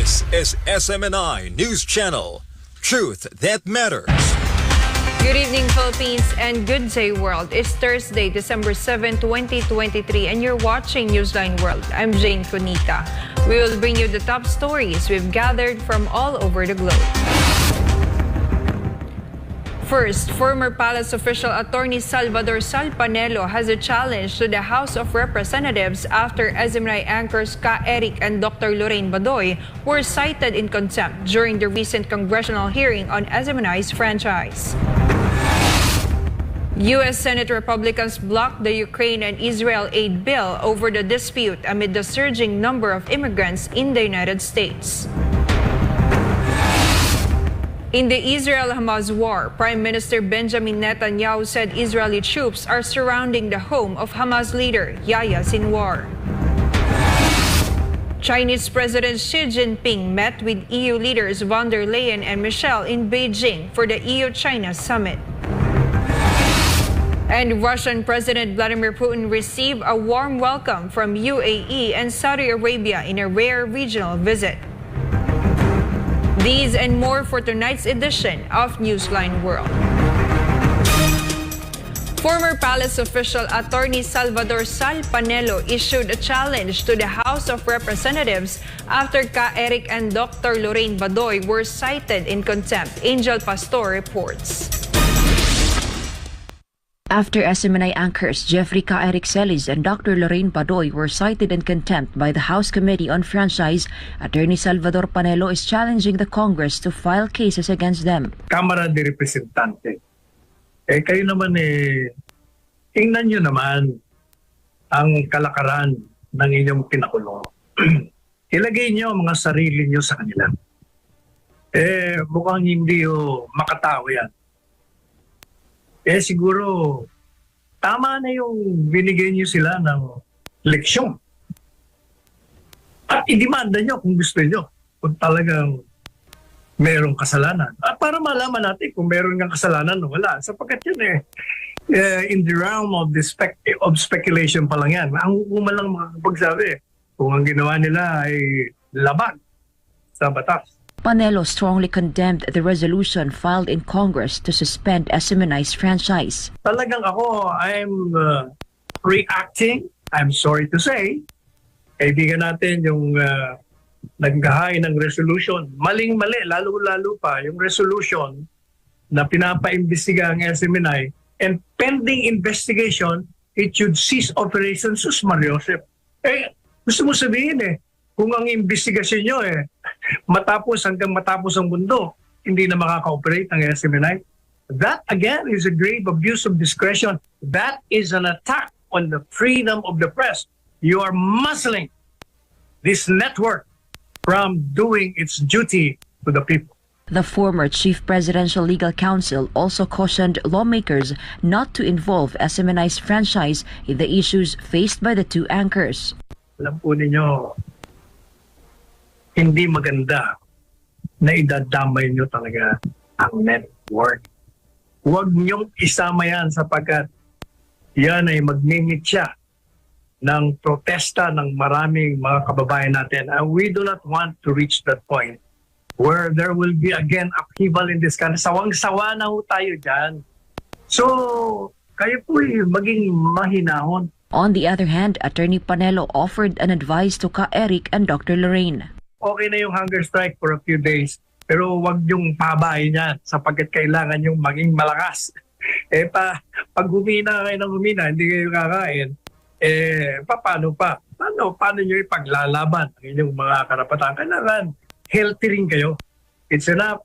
This is SMNI News Channel. Truth that matters. Good evening, Philippines, and good day, world. It's Thursday, December 7, 2023, and you're watching Newsline World. I'm Jayne Codnita. We will bring you the top stories we've gathered from all over the globe. First, former palace official Atty. Salvador Panelo has a challenge to the House of Representatives after SMNI anchors Atty. and Dr. Leyen Badoy were cited in contempt during the recent congressional hearing on SMNI's franchise. U.S. Senate Republicans blocked the Ukraine and Israel aid bill over the dispute amid the surging number of immigrants in the United States. In the Israel-Hamas war, Prime Minister Benjamin Netanyahu said Israeli troops are surrounding the home of Hamas leader Yahya Sinwar. Chinese President Xi Jinping met with EU leaders von der Leyen and Michel in Beijing for the EU-China summit. And Russian President Vladimir Putin received a warm welcome from UAE and Saudi Arabia in a rare regional visit. These and more for tonight's edition of Newsline World. Former palace official Atty. Salvador Panelo issued a challenge to the House of Representatives after Atty. and Dr. Leyen Badoy were cited in contempt, Angel Pastor reports. After SMNI anchors Jeffrey Atty. and Dr. Leyen Badoy were cited in contempt by the House Committee on Franchise, Atty. Salvador Panelo is challenging the Congress to file cases against them. Kamara de Representante, kayo naman tingnan nyo naman ang kalakaran ng inyong pinakulong. Ilagay nyo ang mga sarili nyo sa kanila. Mukhang hindi makatao yan. Siguro, tama na yung binigay niyo sila ng leksyon. At i-demanda nyo kung gusto nyo, kung talagang merong kasalanan. At para malaman natin kung meron ng kasalanan o wala. Sapagkat yun in the realm of speculation pa lang yan. Ang hukuman lang makakapagsabi kung ang ginawa nila ay labag sa batas. Panelo strongly condemned the resolution filed in Congress to suspend SMNI's franchise. Talagang ako, I'm reacting, I'm sorry to say, kaibigan natin yung naghahay ng resolution. Maling-mali, lalo-lalo pa, yung resolution na pinapaimbestiga ang SMNI and pending investigation, it should cease operation sus Mariosep. Gusto mo sabihin kung ang investigasyon nyo matapos hanggang matapos ang mundo, hindi na makaka-operate ang SMNI. That again is a grave abuse of discretion. That is an attack on the freedom of the press. You are muzzling this network from doing its duty to the people. The former Chief Presidential Legal Counsel also cautioned lawmakers not to involve SMNI's franchise in the issues faced by the two anchors. Alam po ninyo, hindi maganda na idadamay nyo talaga ang network. Huwag nyong isama yan sapagkat yan ay magmimit siya ng protesta ng maraming mga kababayan natin. And we do not want to reach that point where there will be again upheaval in this country. Sawang-sawa na ho tayo dyan. So, kayo po maging mahinahon. On the other hand, Atty. Panelo offered an advice to Atty. and Dr. Leyen. Okay na yung hunger strike for a few days, pero wag yung pabayin yan sapagkat kailangan yung maging malakas. Pag humina kayo ng humina, hindi kayo kakain, paano pa? Paano nyo ipaglalaban ang inyong mga karapatan? Kailangan healthy rin kayo. It's enough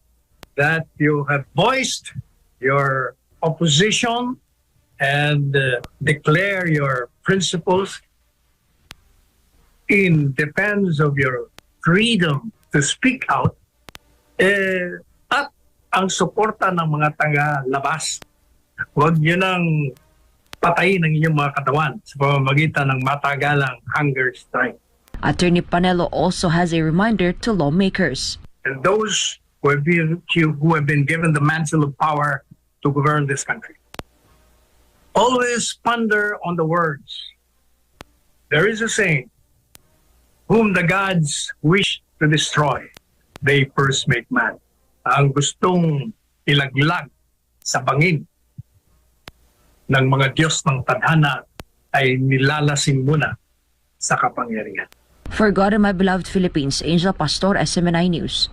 that you have voiced your opposition and declare your principles in defense of your freedom to speak out, at ang suporta ng mga taga-labas. Huwag nyo nang patayin ang inyong mga katawan sa pamamagitan ng matagalang hunger strike. Atty. Panelo also has a reminder to lawmakers. And those who have been given the mantle of power to govern this country, always ponder on the words. There is a saying, whom the gods wish to destroy, they first make man. Ang gustong ilaglag sa bangin ng mga Diyos ng tadhana ay nilalasing muna sa kapangyarihan. For God and my beloved Philippines, Angel Pastor, SMNI News.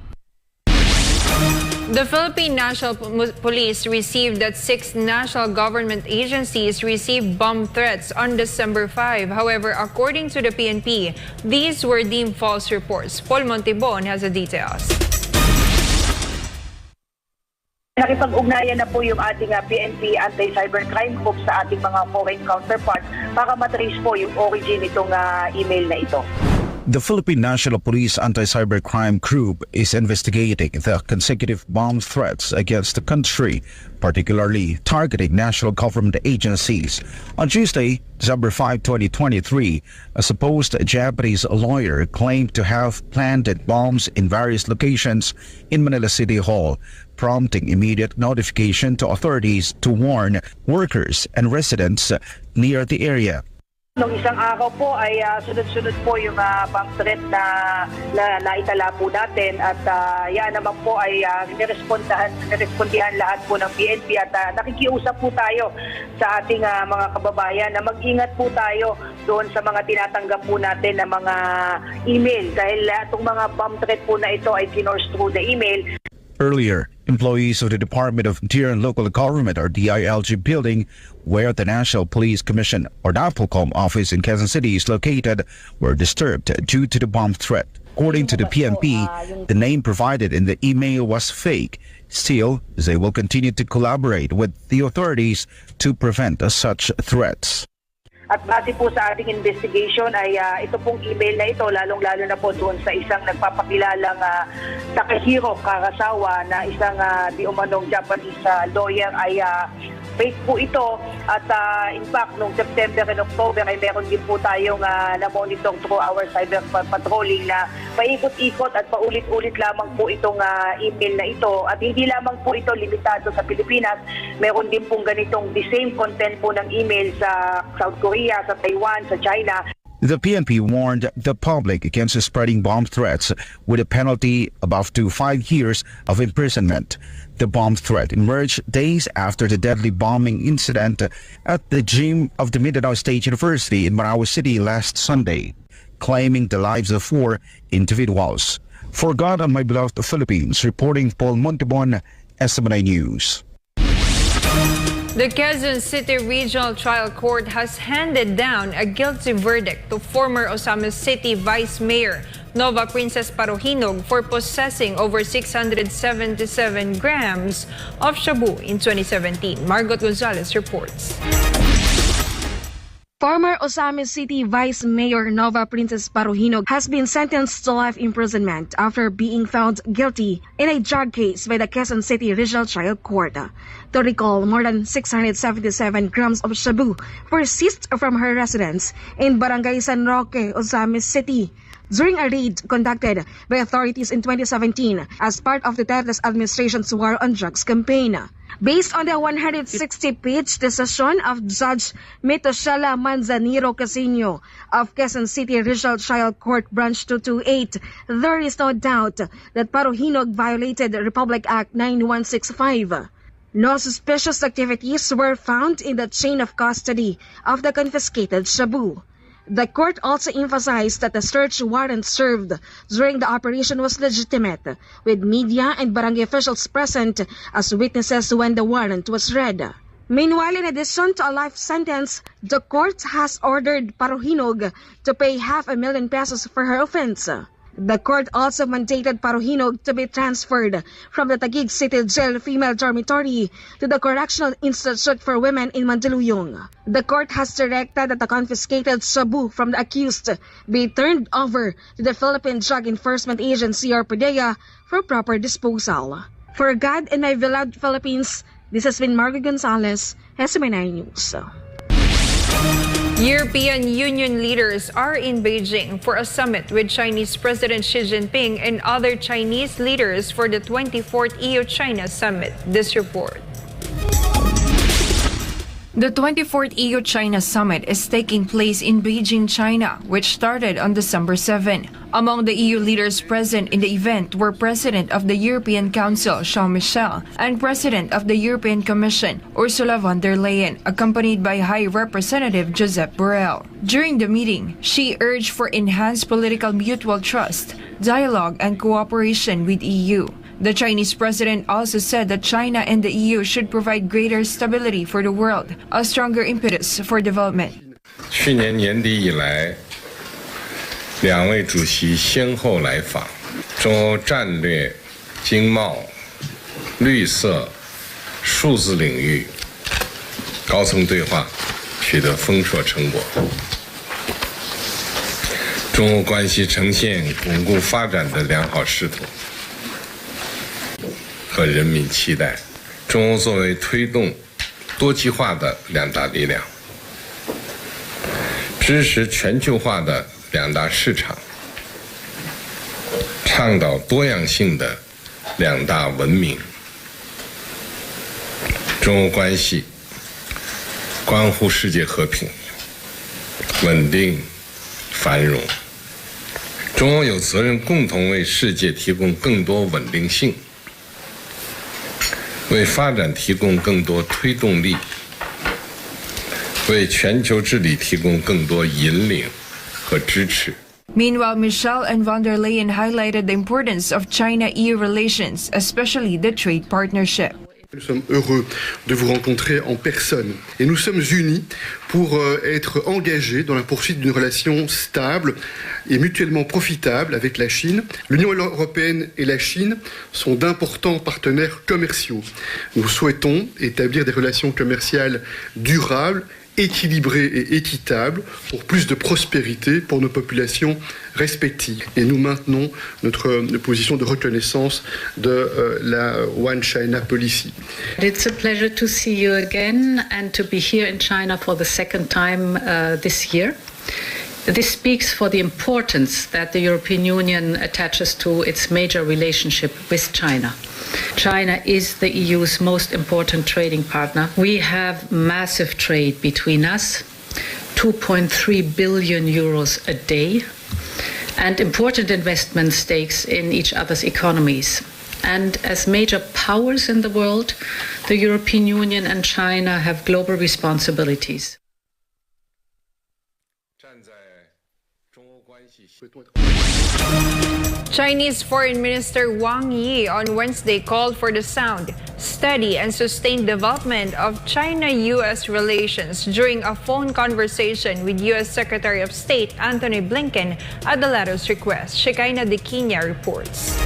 The Philippine National Police received that 6 national government agencies received bomb threats on December 5. However, according to the PNP, these were deemed false reports. Paul Montibon has the details. Nakipag-ugnayan na po yung ating PNP anti-cybercrime group sa ating mga foreign counterparts para matrace po yung origin itong email na ito. The Philippine National Police Anti-Cybercrime Group is investigating the consecutive bomb threats against the country, particularly targeting national government agencies. On Tuesday, December 5, 2023, a supposed Japanese lawyer claimed to have planted bombs in various locations in Manila City Hall, prompting immediate notification to authorities to warn workers and residents near the area. Nung isang araw po ay sunod-sunod po yung bomb threat na naitala po natin at yan naman po ay nirespondihan lahat po ng PNP at nakikiusap po tayo sa ating mga kababayan na mag-ingat po tayo doon sa mga tinatanggap po natin na mga email dahil itong mga bomb threat po na ito ay kinors through the email. Earlier, employees of the Department of Interior and Local Government or DILG building, where the National Police Commission or NAPOLCOM office in Quezon City is located, were disturbed due to the bomb threat. According to the PNP, the name provided in the email was fake. Still, they will continue to collaborate with the authorities to prevent such threats. At base po sa ating investigation ay ito pong email na ito, lalong-lalo na po doon sa isang nagpapakilalang Takehiro Karasawa na isang di umanong Japanese lawyer ay fake po ito. At in fact, noong September and October ay meron din po tayong na-monitor through our cyber patrolling na paikot-ikot at paulit-ulit lamang po itong email na ito. At hindi lamang po ito limitado sa Pilipinas, meron din pong ganitong the same content po ng email sa South Korea, sa Taiwan, sa China. The PNP warned the public against spreading bomb threats with a penalty of up to 5 years of imprisonment. The bomb threat emerged days after the deadly bombing incident at the gym of the Mindanao State University in Marawi City last Sunday, claiming the lives of 4 individuals. For God and my beloved Philippines, reporting Paul Montibon, SMNI News. The Quezon City Regional Trial Court has handed down a guilty verdict to former Osama City Vice Mayor Nova Princess Parohinog for possessing over 677 grams of shabu in 2017. Margot Gonzalez reports. Former Osama City Vice Mayor Nova Princess Parohinog has been sentenced to life imprisonment after being found guilty in a drug case by the Quezon City Regional Trial Court. To recall, more than 677 grams of shabu were seized from her residence in Barangay San Roque, Osama City, during a raid conducted by authorities in 2017 as part of the Teves administration's war on drugs campaign. Based on the 160-page decision of Judge Michel Manzanero Casino of Quezon City Regional Trial Court Branch 228, there is no doubt that Parohinog violated Republic Act 9165. No suspicious activities were found in the chain of custody of the confiscated shabu. The court also emphasized that the search warrant served during the operation was legitimate, with media and barangay officials present as witnesses when the warrant was read. Meanwhile, in addition to a life sentence, the court has ordered Parohinog to pay 500,000 pesos for her offense. The court also mandated Parohinog to be transferred from the Taguig City Jail Female Dormitory to the Correctional Institute for Women in Mandaluyong. The court has directed that the confiscated shabu from the accused be turned over to the Philippine Drug Enforcement Agency or PDEA for proper disposal. For God and my beloved Philippines, this has been Margot Gonzalez, SMNI News. European Union leaders are in Beijing for a summit with Chinese President Xi Jinping and other Chinese leaders for the 24th EU-China Summit. This report. The 24th EU-China Summit is taking place in Beijing, China, which started on December 7. Among the EU leaders present in the event were President of the European Council, Michel, and President of the European Commission, Ursula von der Leyen, accompanied by High Representative Josep Borrell. During the meeting, she urged for enhanced political mutual trust, dialogue, and cooperation with EU. The Chinese president also said that China and the EU should provide greater stability for the world, a stronger impetus for development. 去年年底以来，两位主席先后来访，中欧战略、经贸、绿色、数字领域高层对话取得丰硕成果，中欧关系呈现巩固发展的良好势头。和人民期待，中欧作为推动多极化的两大力量，支持全球化的两大市场，倡导多样性的两大文明。中欧关系关乎世界和平、稳定、繁荣。中欧有责任共同为世界提供更多稳定性，为发展提供更多推动力，为全球治理提供更多引领和支持。 Meanwhile, Michel and von der Leyen highlighted the importance of China-EU relations, especially the trade partnership. Nous sommes heureux de vous rencontrer en personne et nous sommes unis pour être engagés dans la poursuite d'une relation stable et mutuellement profitable avec la Chine. L'Union européenne et la Chine sont d'importants partenaires commerciaux. Nous souhaitons établir des relations commerciales durables, équilibrées et équitables pour plus de prospérité pour nos populations respectives. Et nous maintenons notre position de reconnaissance de la One China Policy. It's a pleasure to see you again and to be here in China for the second time this year. This speaks for the importance that the European Union attaches to its major relationship with China. China is the EU's most important trading partner. We have massive trade between us, 2.3 billion euros a day, and important investment stakes in each other's economies. And as major powers in the world, the European Union and China have global responsibilities. Chinese Foreign Minister Wang Yi on Wednesday called for the sound, steady, and sustained development of China-U.S. relations during a phone conversation with U.S. Secretary of State Antony Blinken at the latter's request. Shekinah Dikinya reports.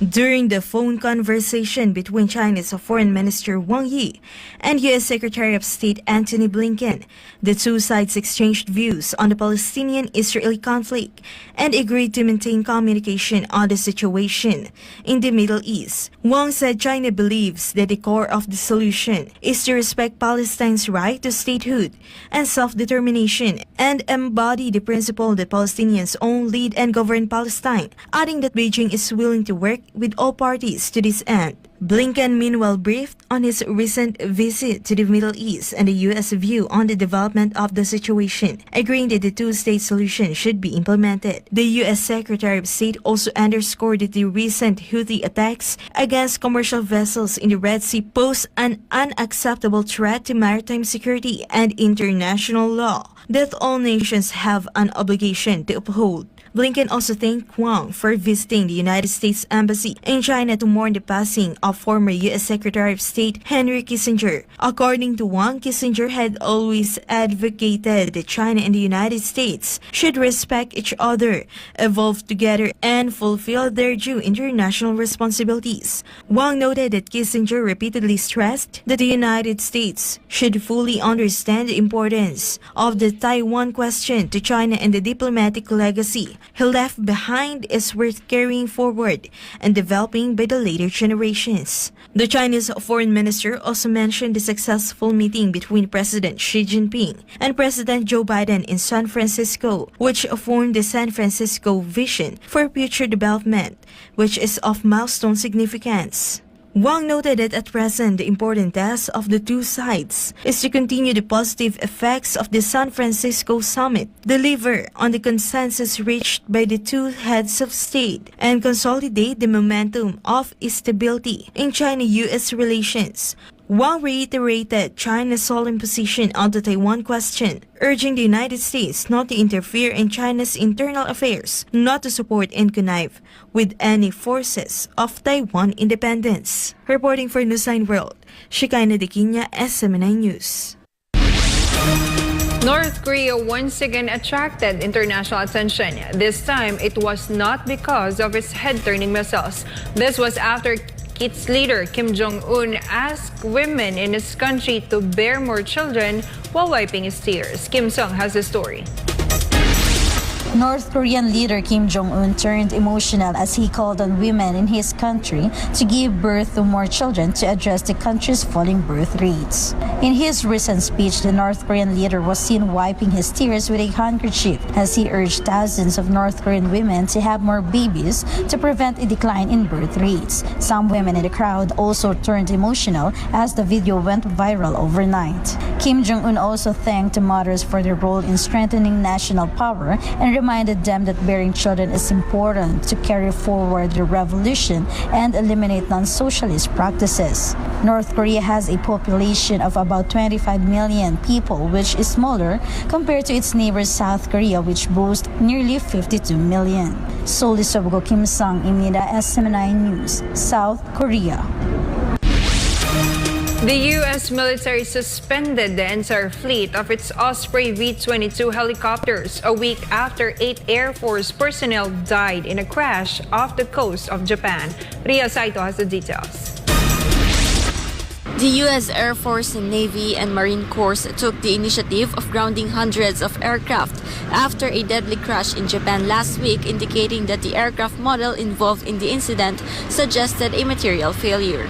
During the phone conversation between China's Foreign Minister Wang Yi and U.S. Secretary of State Antony Blinken, the two sides exchanged views on the Palestinian-Israeli conflict and agreed to maintain communication on the situation in the Middle East. Wang said China believes that the core of the solution is to respect Palestine's right to statehood and self-determination and embody the principle that Palestinians own, lead, and govern Palestine, adding that Beijing is willing to work with all parties to this end. Blinken meanwhile briefed on his recent visit to the Middle East and the U.S. view on the development of the situation, agreeing that the two-state solution should be implemented. The U.S. Secretary of State also underscored that the recent Houthi attacks against commercial vessels in the Red Sea pose an unacceptable threat to maritime security and international law that all nations have an obligation to uphold. Blinken also thanked Wang for visiting the United States Embassy in China to mourn the passing of former U.S. Secretary of State Henry Kissinger. According to Wang, Kissinger had always advocated that China and the United States should respect each other, evolve together, and fulfill their due international responsibilities. Wang noted that Kissinger repeatedly stressed that the United States should fully understand the importance of the Taiwan question to China, and the diplomatic legacy he left behind is worth carrying forward and developing by the later generations. The Chinese foreign minister also mentioned the successful meeting between President Xi Jinping and President Joe Biden in San Francisco, which formed the San Francisco Vision for Future Development, which is of milestone significance. Wang noted that at present, the important task of the two sides is to continue the positive effects of the San Francisco summit, deliver on the consensus reached by the two heads of state, and consolidate the momentum of stability in China-U.S. relations. Wang reiterated China's solemn position on the Taiwan question, urging the United States not to interfere in China's internal affairs, not to support and connive with any forces of Taiwan independence. Reporting for Newsline World, Jayne Codnita, SMNI News. North Korea once again attracted international attention. This time, it was not because of its head-turning missiles. This was after its leader, Kim Jong-un, asked women in his country to bear more children while wiping his tears. Kim Sung has the story. North Korean leader Kim Jong-un turned emotional as he called on women in his country to give birth to more children to address the country's falling birth rates. In his recent speech, the North Korean leader was seen wiping his tears with a handkerchief as he urged thousands of North Korean women to have more babies to prevent a decline in birth rates. Some women in the crowd also turned emotional as the video went viral overnight. Kim Jong-un also thanked the mothers for their role in strengthening national power and reminded them that bearing children is important to carry forward the revolution and eliminate non-socialist practices. North Korea has a population of about 25 million people, which is smaller compared to its neighbor South Korea, which boasts nearly 52 million. Solely Sobugo, Kim Sung, Imida, SMNI News, South Korea. The U.S. military suspended the entire fleet of its Osprey V-22 helicopters a week after 8 Air Force personnel died in a crash off the coast of Japan. Ria Saito has the details. The U.S. Air Force, Navy, and Marine Corps took the initiative of grounding hundreds of aircraft after a deadly crash in Japan last week, indicating that the aircraft model involved in the incident suggested a material failure.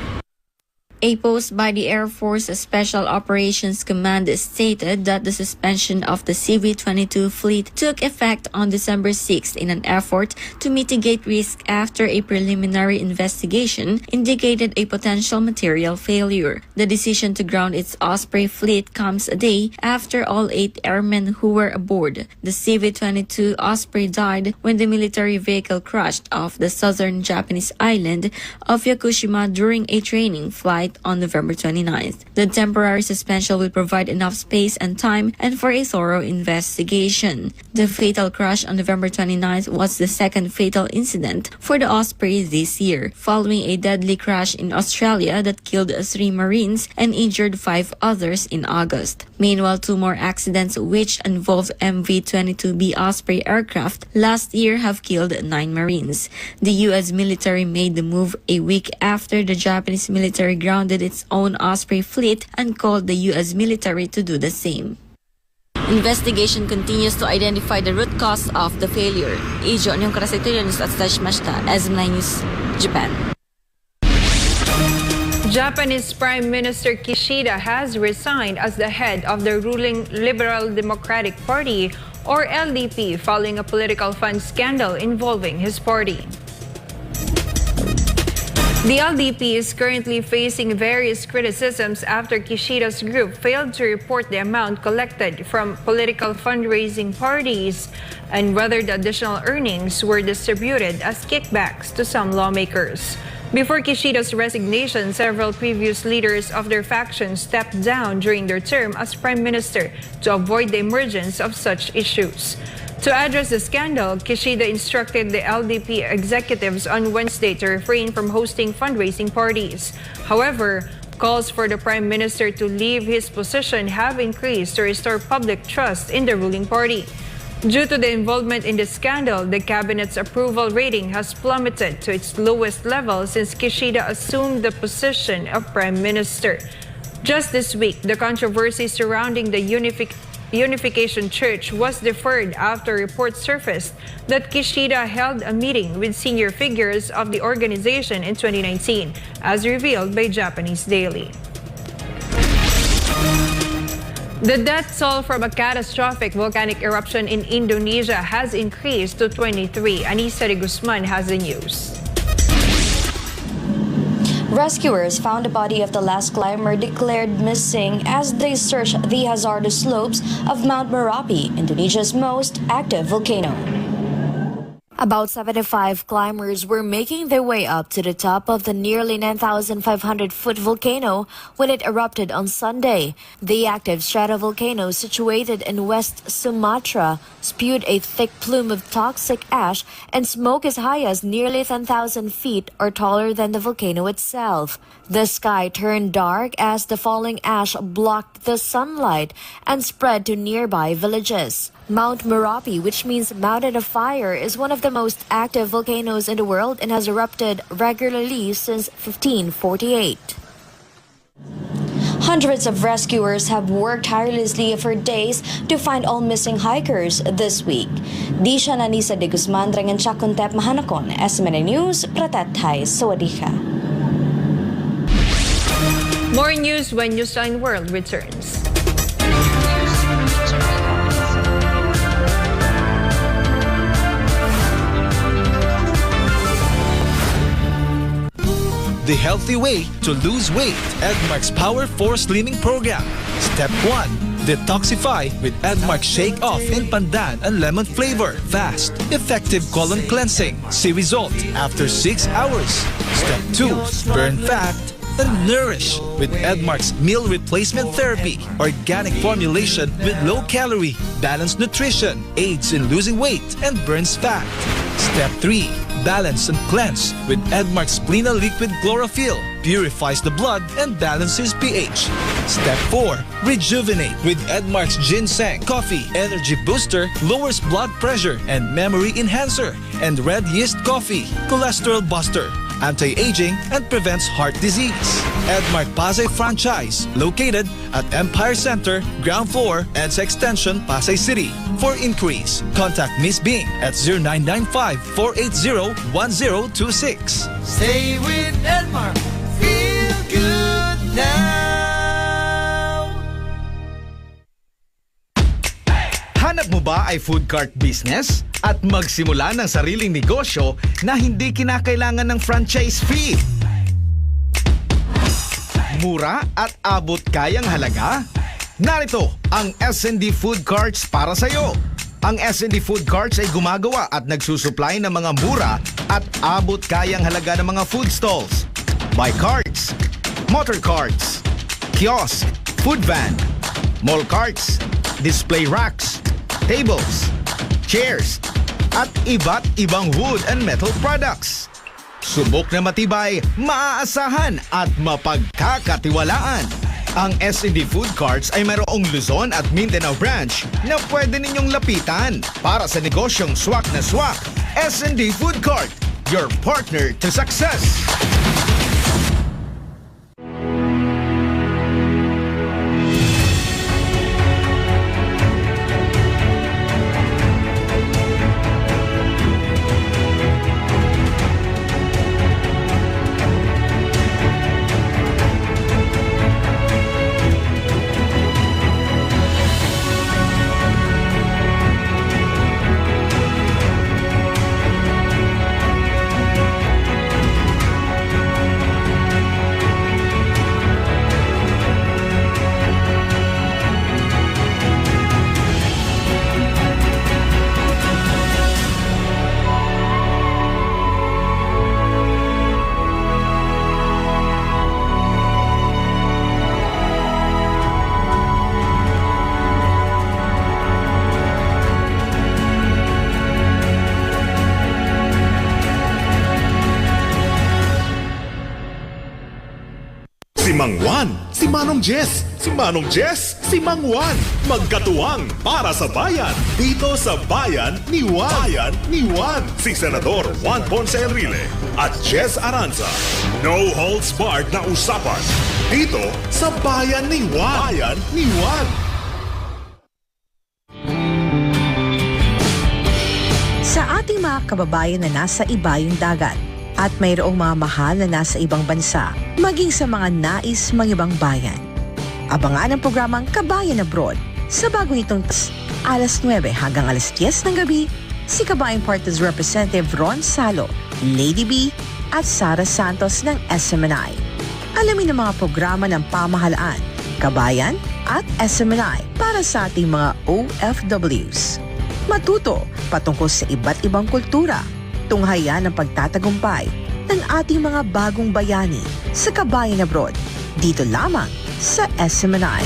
A post by the Air Force Special Operations Command stated that the suspension of the CV-22 fleet took effect on December 6 in an effort to mitigate risk after a preliminary investigation indicated a potential material failure. The decision to ground its Osprey fleet comes a day after all 8 airmen who were aboard the CV-22 Osprey died when the military vehicle crashed off the southern Japanese island of Yakushima during a training flight on November 29th. The temporary suspension will provide enough space and time and for a thorough investigation. The fatal crash on November 29th was the second fatal incident for the Osprey this year, following a deadly crash in Australia that killed 3 Marines and injured 5 others in August. Meanwhile, 2 more accidents which involved MV-22B Osprey aircraft last year have killed 9 Marines. The U.S. military made the move a week after the Japanese military grounded its own Osprey fleet and called the U.S. military to do the same. Investigation continues to identify the root cause of the failure. Ijo niyong karasitorio news at Stashmashita, SMNI News, Japan. Japanese Prime Minister Kishida has resigned as the head of the ruling Liberal Democratic Party, or LDP, following a political fund scandal involving his party. The LDP is currently facing various criticisms after Kishida's group failed to report the amount collected from political fundraising parties and whether the additional earnings were distributed as kickbacks to some lawmakers. Before Kishida's resignation, several previous leaders of their faction stepped down during their term as prime minister to avoid the emergence of such issues. To address the scandal, Kishida instructed the LDP executives on Wednesday to refrain from hosting fundraising parties. However, calls for the prime minister to leave his position have increased to restore public trust in the ruling party. Due to the involvement in the scandal, the cabinet's approval rating has plummeted to its lowest level since Kishida assumed the position of prime minister. Just this week, the controversy surrounding the Unification Church was deferred after reports surfaced that Kishida held a meeting with senior figures of the organization in 2019, as revealed by Japanese Daily. The death toll from a catastrophic volcanic eruption in Indonesia has increased to 23. Anissa de Guzman has the news. Rescuers found the body of the last climber declared missing as they searched the hazardous slopes of Mount Merapi, Indonesia's most active volcano. About 75 climbers were making their way up to the top of the nearly 9,500-foot volcano when it erupted on Sunday. The active stratovolcano situated in West Sumatra spewed a thick plume of toxic ash and smoke as high as nearly 10,000 feet or taller than the volcano itself. The sky turned dark as the falling ash blocked the sunlight and spread to nearby villages. Mount Merapi, which means Mountain of Fire, is one of the most active volcanoes in the world and has erupted regularly since 1548. Hundreds of rescuers have worked tirelessly for days to find all missing hikers this week. Disha Nanisa de Guzman dengan contempt mahanakon, SMNI News, Pratathay, Sawadika. More news when Newsline World returns. The healthy way to lose weight. Edmark's Power 4 Slimming Program. Step 1. Detoxify with Edmark Shake Off in pandan and lemon flavor. Fast, effective colon cleansing. See result after 6 hours. Step 2. Burn fat and nourish with Edmark's Meal Replacement Therapy. Organic formulation with low calorie, balanced nutrition, aids in losing weight and burns fat. Step 3. Balance and cleanse with Edmark's Splena Liquid Chlorophyll. Purifies the blood and balances pH. Step 4. Rejuvenate with Edmark's Ginseng Coffee. Energy Booster lowers blood pressure and memory enhancer. And Red Yeast Coffee. Cholesterol Buster. Anti-aging and prevents heart disease. Edmark Pasay franchise located at Empire Center, ground floor, EDSA Extension, Pasay City. For inquiries, contact Miss Bing at 0995-480-1026. Stay with Edmark. Feel good now. Hanap mo ba ay food cart business? At magsimula ng sariling negosyo na hindi kinakailangan ng franchise fee? Mura at abot kayang halaga? Narito ang S&D Food Carts para sa iyo. Ang S&D Food Carts ay gumagawa at nagsusupply ng mga mura at abot kayang halaga ng mga food stalls, bike carts, motor carts, kiosk, food van, mall carts, display racks, tables, chairs, at iba't ibang wood and metal products. Subok na matibay, maaasahan at mapagkakatiwalaan. Ang S&D Food Carts ay mayroong Luzon at Mindanao branch na pwede ninyong lapitan para sa negosyong swak na swak. S&D Food Cart, your partner to success. Si Mang Juan, si Manong Jess, si Manong Jess, si Mang Juan. Magkatuwang para sa bayan. Dito sa Bayan ni Juan. Bayan ni Juan. Si Senador Juan Ponce Enrile at Jess Aranza. No holds barred na usapan. Dito sa Bayan ni Juan. Bayan ni Juan. Sa ating mga kababayan na nasa ibayong dagat, at mayroong mga mahal na nasa ibang bansa, maging sa mga nais mga ibang bayan. Abangan ang programang Kabayan Abroad sa bagong itong alas 9 hanggang alas 10 ng gabi, si Kabayang Party's Representative Ron Salo, Lady B, at Sara Santos ng SMNI. Alamin ang mga programa ng pamahalaan, kabayan at SMNI para sa ating mga OFWs. Matuto patungkol sa iba't ibang kultura, tunghayan ng pagtatagumpay ng ating mga bagong bayani sa Kabayan Abroad, dito lamang sa SMNI.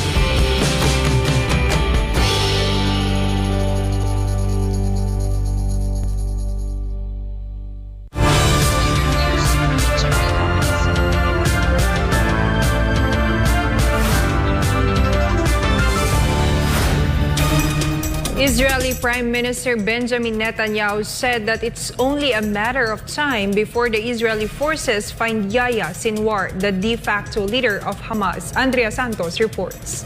Israeli Prime Minister Benjamin Netanyahu said that it's only a matter of time before the Israeli forces find Yahya Sinwar, the de facto leader of Hamas. Andrea Santos reports.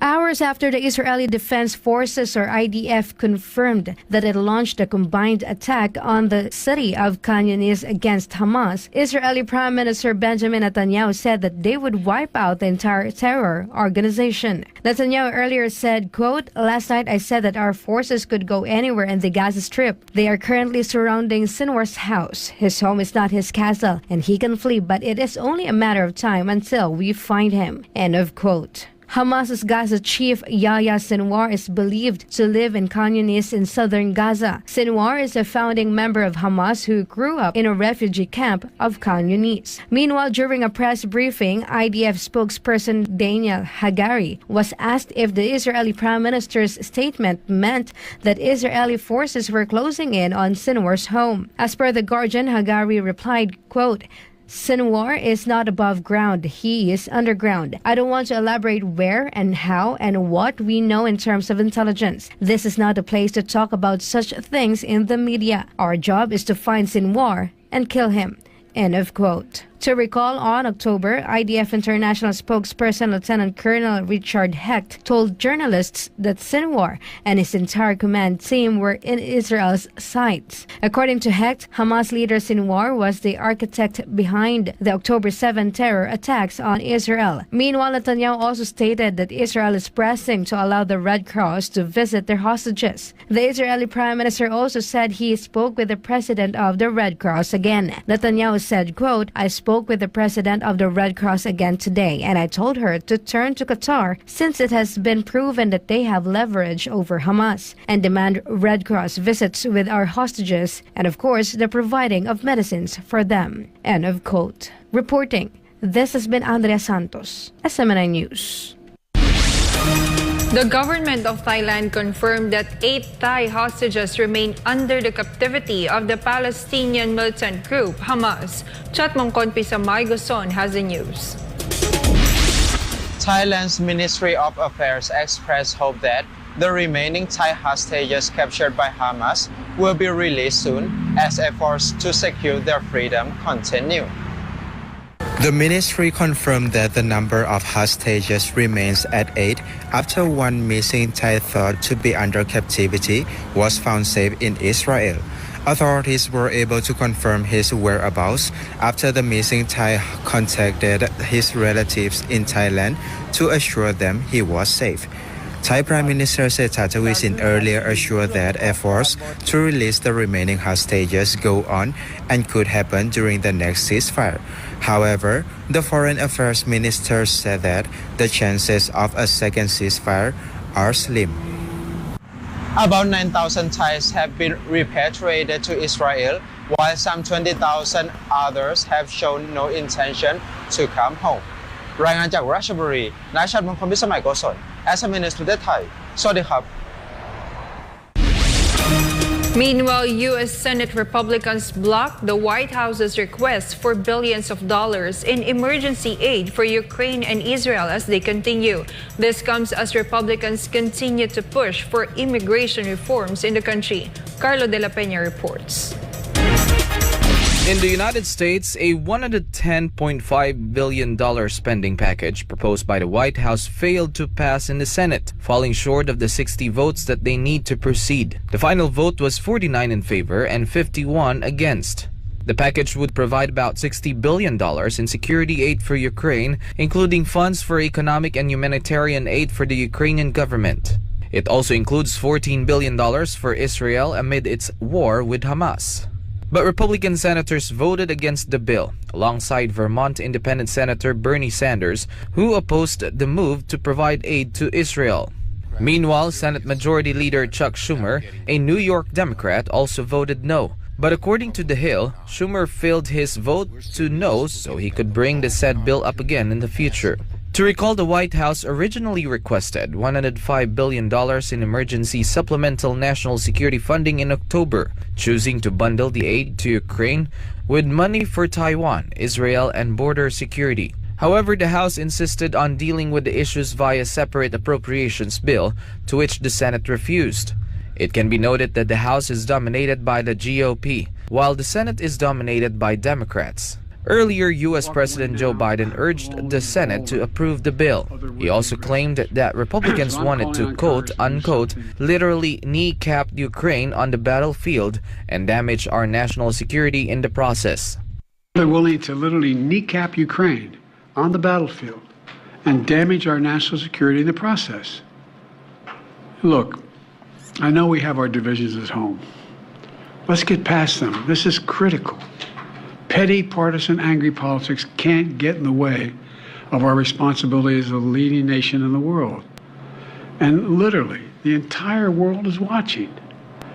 Hours after the Israeli Defense Forces, or IDF, confirmed that it launched a combined attack on the city of Khan Yunis against Hamas, Israeli Prime Minister Benjamin Netanyahu said that they would wipe out the entire terror organization. Netanyahu earlier said, quote, "Last night I said that our forces could go anywhere in the Gaza Strip. They are currently surrounding Sinwar's house. His home is not his castle, and he can flee, but it is only a matter of time until we find him." End of quote. Hamas's Gaza chief Yahya Sinwar is believed to live in Khan Yunis in southern Gaza. Sinwar is a founding member of Hamas who grew up in a refugee camp of Khan Yunis. Meanwhile, during a press briefing, IDF spokesperson Daniel Hagari was asked if the Israeli Prime Minister's statement meant that Israeli forces were closing in on Sinwar's home. As per The Guardian, Hagari replied, quote, "Sinwar is not above ground, he is underground. I don't want to elaborate where and how and what we know in terms of intelligence. This is not a place to talk about such things in the media. Our job is to find Sinwar and kill him." End of quote. To recall, on October, IDF International spokesperson Lieutenant Colonel Richard Hecht told journalists that Sinwar and his entire command team were in Israel's sights. According to Hecht, Hamas leader Sinwar was the architect behind the October 7 terror attacks on Israel. Meanwhile, Netanyahu also stated that Israel is pressing to allow the Red Cross to visit their hostages. The Israeli Prime Minister also said he spoke with the president of the Red Cross again. Netanyahu said, quote, "I spoke with the president of the Red Cross again today, and I told her to turn to Qatar since it has been proven that they have leverage over Hamas, and demand Red Cross visits with our hostages, and of course the providing of medicines for them." End of quote. Reporting, this has been Andrea Santos, SMNI News. The government of Thailand confirmed that 8 Thai hostages remain under the captivity of the Palestinian militant group Hamas. Chatmong Konpisa Maigoson has the news. Thailand's Ministry of Affairs expressed hope that the remaining Thai hostages captured by Hamas will be released soon as efforts to secure their freedom continue. The ministry confirmed that the number of hostages remains at 8 after one missing Thai thought to be under captivity was found safe in Israel. Authorities were able to confirm his whereabouts after the missing Thai contacted his relatives in Thailand to assure them he was safe. Thai Prime Minister Srettha Thavisin earlier assured that efforts to release the remaining hostages go on and could happen during the next ceasefire. However, the Foreign Affairs Minister said that the chances of a second ceasefire are slim. About 9,000 Thais have been repatriated to Israel, while some 20,000 others have shown no intention to come home. รายงานจากราชบุรี นายชัดมงคลพิสมัยโกศล SMNI News ประเทศไทย สวัสดีครับ Meanwhile, U.S. Senate Republicans blocked the White House's request for billions of dollars in emergency aid for Ukraine and Israel as they continue. This comes as Republicans continue to push for immigration reforms in the country. Carlo De La Peña reports. In the United States, a $110.5 billion spending package proposed by the White House failed to pass in the Senate, falling short of the 60 votes that they need to proceed. The final vote was 49 in favor and 51 against. The package would provide about $60 billion in security aid for Ukraine, including funds for economic and humanitarian aid for the Ukrainian government. It also includes $14 billion for Israel amid its war with Hamas. But Republican senators voted against the bill, alongside Vermont Independent Senator Bernie Sanders, who opposed the move to provide aid to Israel. Meanwhile, Senate Majority Leader Chuck Schumer, a New York Democrat, also voted no. But according to The Hill, Schumer failed his vote to no so he could bring the said bill up again in the future. To recall, the White House originally requested $105 billion in emergency supplemental national security funding in October, choosing to bundle the aid to Ukraine with money for Taiwan, Israel, and border security. However, the House insisted on dealing with the issues via separate appropriations bill, to which the Senate refused. It can be noted that the House is dominated by the GOP, while the Senate is dominated by Democrats. Earlier, U.S. President Joe Biden urged the Senate to approve the bill. He also claimed that Republicans wanted to, quote-unquote, literally kneecap Ukraine on the battlefield and damage our national security in the process. They're willing to literally kneecap Ukraine on the battlefield and damage our national security in the process. Look, I know we have our divisions at home. Let's get past them. This is critical. Petty, partisan, angry politics can't get in the way of our responsibility as a leading nation in the world. And literally, the entire world is watching.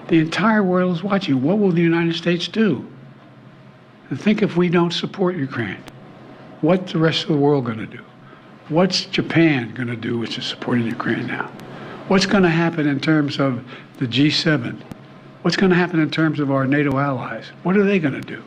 The entire world is watching. What will the United States do? And think if we don't support Ukraine, what's the rest of the world going to do? What's Japan going to do, which is supporting Ukraine now? What's going to happen in terms of the G7? What's going to happen in terms of our NATO allies? What are they going to do?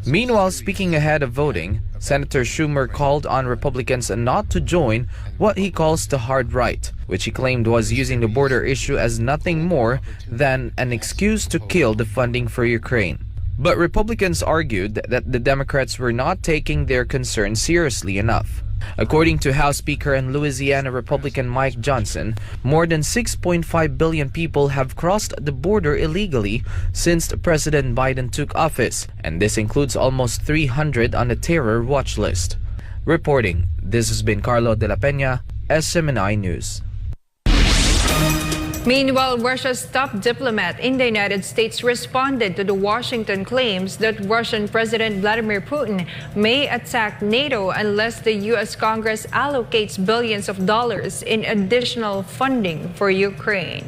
Meanwhile, speaking ahead of voting, Senator Schumer called on Republicans not to join what he calls the hard right, which he claimed was using the border issue as nothing more than an excuse to kill the funding for Ukraine. But Republicans argued that the Democrats were not taking their concerns seriously enough. According to House Speaker and Louisiana Republican Mike Johnson, more than 6.5 billion people have crossed the border illegally since President Biden took office, and this includes almost 300 on the terror watch list. Reporting, this has been Carlo de la Peña, SMNI News. Meanwhile, Russia's top diplomat in the United States responded to the Washington claims that Russian President Vladimir Putin may attack NATO unless the U.S. Congress allocates billions of dollars in additional funding for Ukraine.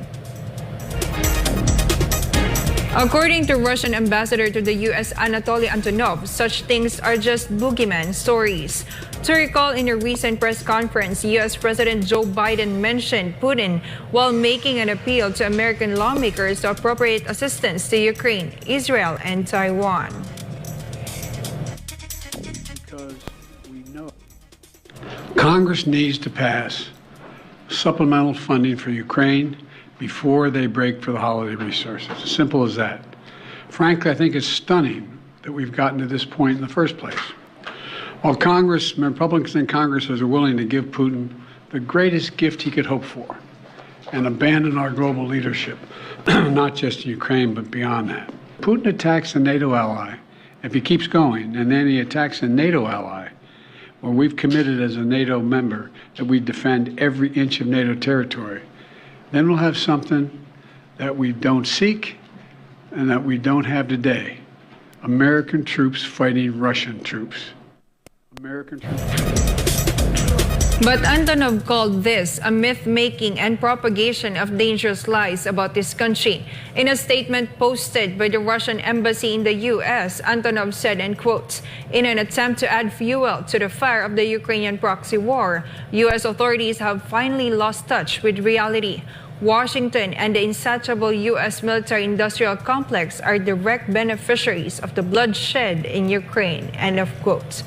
According to Russian ambassador to the U.S. Anatoly Antonov, such things are just boogeyman stories. To recall, in a recent press conference, U.S. President Joe Biden mentioned Putin while making an appeal to American lawmakers to appropriate assistance to Ukraine, Israel, and Taiwan. Because we know Congress needs to pass supplemental funding for Ukraine before they break for the holiday resources. As simple as that. Frankly, I think it's stunning that we've gotten to this point in the first place. While Congress, Republicans in Congress are willing to give Putin the greatest gift he could hope for and abandon our global leadership, not just in Ukraine, but beyond that. Putin attacks a NATO ally. If he keeps going, and then he attacks a NATO ally, where we've committed as a NATO member that we defend every inch of NATO territory, then we'll have something that we don't seek and that we don't have today. American troops fighting Russian troops. American troops. But Antonov called this a myth-making and propagation of dangerous lies about this country. In a statement posted by the Russian embassy in the U.S., Antonov said, and quotes, "In an attempt to add fuel to the fire of the Ukrainian proxy war, U.S. authorities have finally lost touch with reality. Washington and the insatiable U.S. military-industrial complex are direct beneficiaries of the bloodshed in Ukraine." End of quote.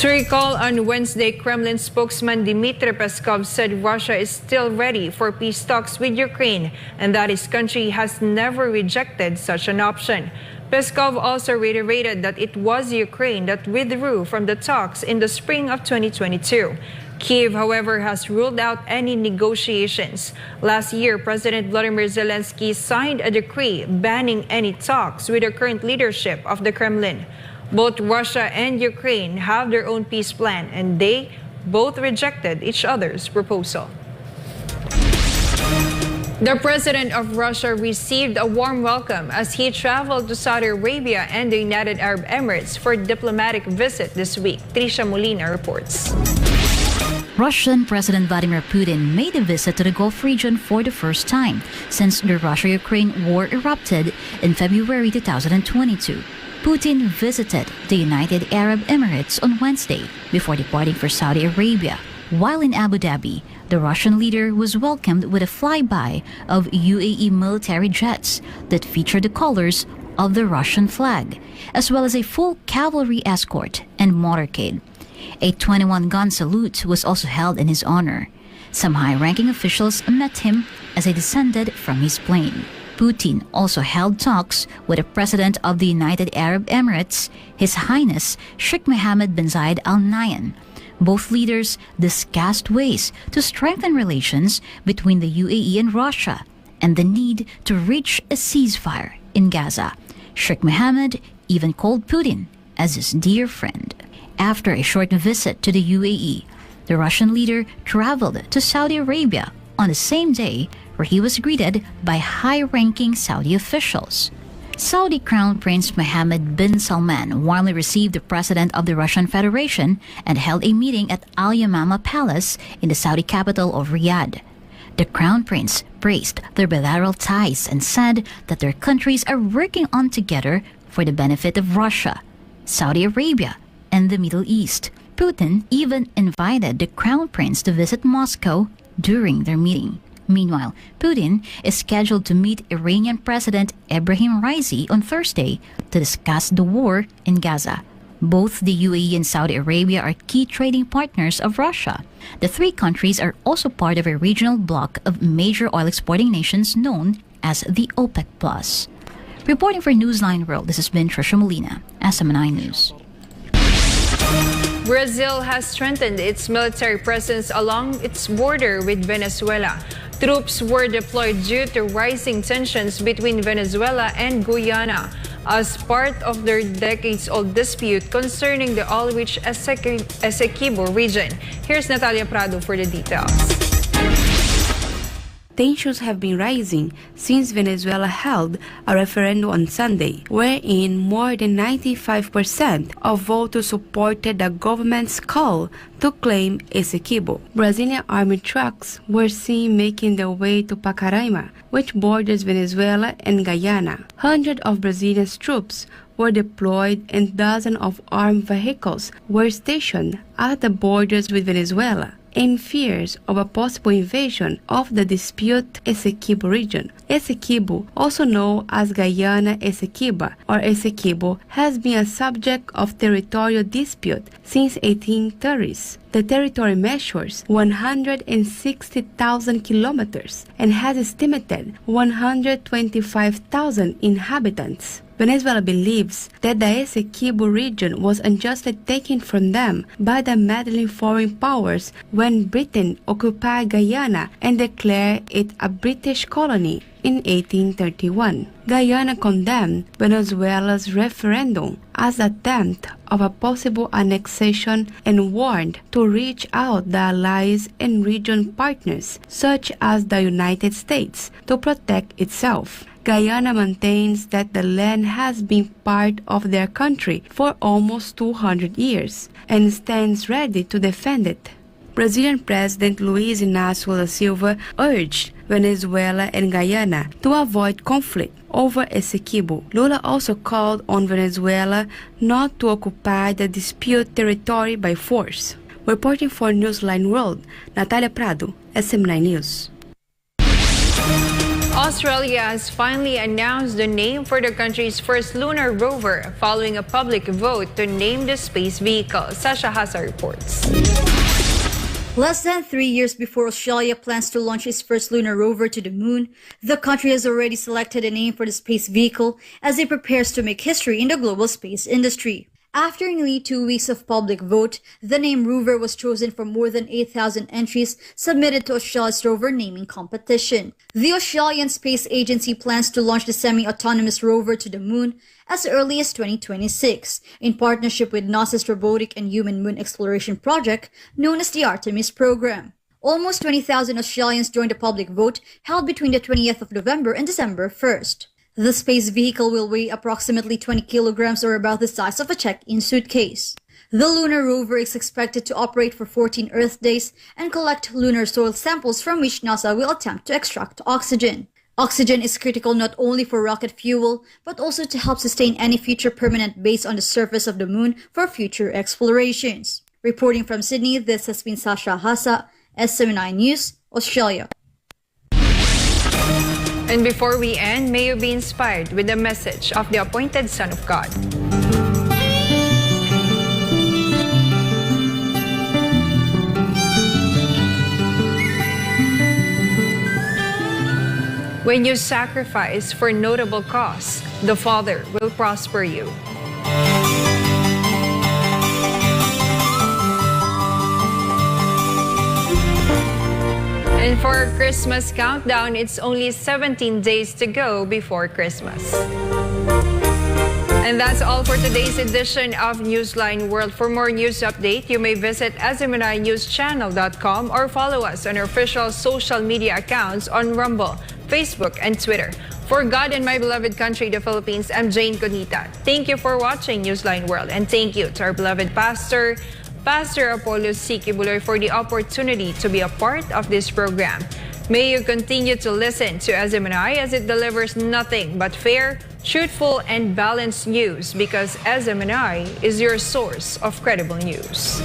To recall, on Wednesday, Kremlin spokesman Dmitry Peskov said Russia is still ready for peace talks with Ukraine and that his country has never rejected such an option. Peskov also reiterated that it was Ukraine that withdrew from the talks in the spring of 2022. Kyiv, however, has ruled out any negotiations. Last year, President Vladimir Zelensky signed a decree banning any talks with the current leadership of the Kremlin. Both Russia and Ukraine have their own peace plan, and they both rejected each other's proposal. The president of Russia received a warm welcome as he traveled to Saudi Arabia and the United Arab Emirates for a diplomatic visit this week. Trisha Molina reports. Russian President Vladimir Putin made a visit to the Gulf region for the first time since the Russia-Ukraine war erupted in February 2022. Putin visited the United Arab Emirates on Wednesday before departing for Saudi Arabia. While in Abu Dhabi, the Russian leader was welcomed with a flyby of UAE military jets that featured the colors of the Russian flag, as well as a full cavalry escort and motorcade. A 21-gun salute was also held in his honor. Some high-ranking officials met him as he descended from his plane. Putin also held talks with the President of the United Arab Emirates, His Highness Sheikh Mohammed bin Zayed Al Nahyan. Both leaders discussed ways to strengthen relations between the UAE and Russia and the need to reach a ceasefire in Gaza. Sheikh Mohammed even called Putin as his dear friend. After a short visit to the UAE, the Russian leader traveled to Saudi Arabia on the same day, where he was greeted by high-ranking Saudi officials. Saudi Crown Prince Mohammed bin Salman warmly received the President of the Russian Federation and held a meeting at Al Yamama Palace in the Saudi capital of Riyadh. The Crown Prince praised their bilateral ties and said that their countries are working on together for the benefit of Russia, Saudi Arabia, and the Middle East. Putin even invited the Crown Prince to visit Moscow during their meeting. Meanwhile, Putin is scheduled to meet Iranian President Ebrahim Raisi on Thursday to discuss the war in Gaza. Both the UAE and Saudi Arabia are key trading partners of Russia. The three countries are also part of a regional bloc of major oil exporting nations known as the OPEC+. Reporting for Newsline World, this has been Trisha Molina, SMNI News. Brazil has strengthened its military presence along its border with Venezuela. Troops were deployed due to rising tensions between Venezuela and Guyana as part of their decades-old dispute concerning the oil-rich Essequibo region. Here's Natalia Prado for the details. Tensions have been rising since Venezuela held a referendum on Sunday, wherein more than 95% of voters supported the government's call to claim Essequibo. Brazilian army trucks were seen making their way to Pacaraima, which borders Venezuela and Guyana. Hundreds of Brazilian troops were deployed and dozens of armed vehicles were stationed at the borders with Venezuela, in fears of a possible invasion of the disputed Essequibo region. Essequibo, also known as Guyana Essequiba or Essequibo, has been a subject of territorial dispute since 1830s. The territory measures 160,000 kilometers and has estimated 125,000 inhabitants. Venezuela believes that the Essequibo region was unjustly taken from them by the meddling foreign powers when Britain occupied Guyana and declared it a British colony in 1831. Guyana condemned Venezuela's referendum as an attempt of a possible annexation and warned to reach out the allies and region partners such as the United States to protect itself. Guyana maintains that the land has been part of their country for almost 200 years and stands ready to defend it. Brazilian President Luiz Inácio da Silva urged Venezuela and Guyana to avoid conflict over Essequibo. Lula also called on Venezuela not to occupy the disputed territory by force. Reporting for Newsline World, Natalia Prado, SMNI News. Australia has finally announced the name for the country's first lunar rover following a public vote to name the space vehicle. Sasha Hasa reports. Less than 3 years before Australia plans to launch its first lunar rover to the moon, the country has already selected a name for the space vehicle as it prepares to make history in the global space industry. After nearly 2 weeks of public vote, the name rover was chosen from more than 8,000 entries submitted to Australia's rover naming competition. The Australian Space Agency plans to launch the semi-autonomous rover to the moon as early as 2026, in partnership with NASA's robotic and human moon exploration project known as the Artemis program. Almost 20,000 Australians joined the public vote held between the 20th of November and December 1st. The space vehicle will weigh approximately 20 kilograms or about the size of a check-in suitcase. The lunar rover is expected to operate for 14 Earth days and collect lunar soil samples from which NASA will attempt to extract oxygen. Oxygen is critical not only for rocket fuel, but also to help sustain any future permanent base on the surface of the moon for future explorations. Reporting from Sydney, this has been Sasha Hassa, SMNI News, Australia. And before we end, may you be inspired with the message of the appointed Son of God. When you sacrifice for notable cause, the Father will prosper you. And for our Christmas countdown, it's only 17 days to go before Christmas. And that's all for today's edition of Newsline World. For more news update, you may visit SMNINewsChannel.com or follow us on our official social media accounts on Rumble, Facebook, and Twitter. For God and my beloved country, the Philippines, I'm Jayne Codnita. Thank you for watching Newsline World, and thank you to our beloved Pastor Apollo C. Kibuloy, for the opportunity to be a part of this program. May you continue to listen to SMNI as it delivers nothing but fair, truthful, and balanced news, because SMNI is your source of credible news.